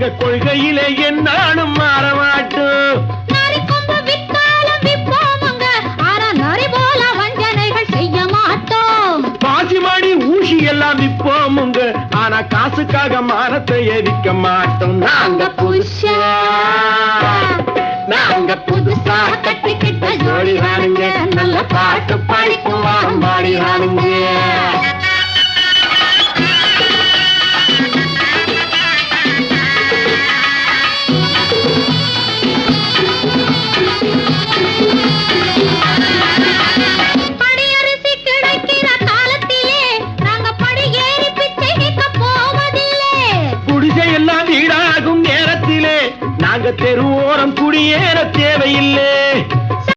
எங்க கொள்கையிலே என்னாலும் மாற மாட்டோம். நரிக்கொம்பு வித்தாலும் விப்போமுங்க, ஆனா நரி போல வஞ்சனைகள் செய்ய மாட்டோம். பாசிமாடி ஊசி எல்லாம் விப்போமுங்க, ஆனா காசுக்காக மானத்தை எரிக்க மாட்டோம். நாங்க புதுசா கட்டிக்கிட்ட ஜோடிதானுங்க, நல்ல பாட்டு படிக்கும் பாடிதானுங்க. படியரிசி கிடைக்கிற காலத்திலே நாங்க படி ஏறி பிச்சை கேட்க போவதில்லை. குடிசை எல்லாம் வீடாகும் நேரத்திலே நாங்க தெருவோரம் குடியேற தேவையில்லை.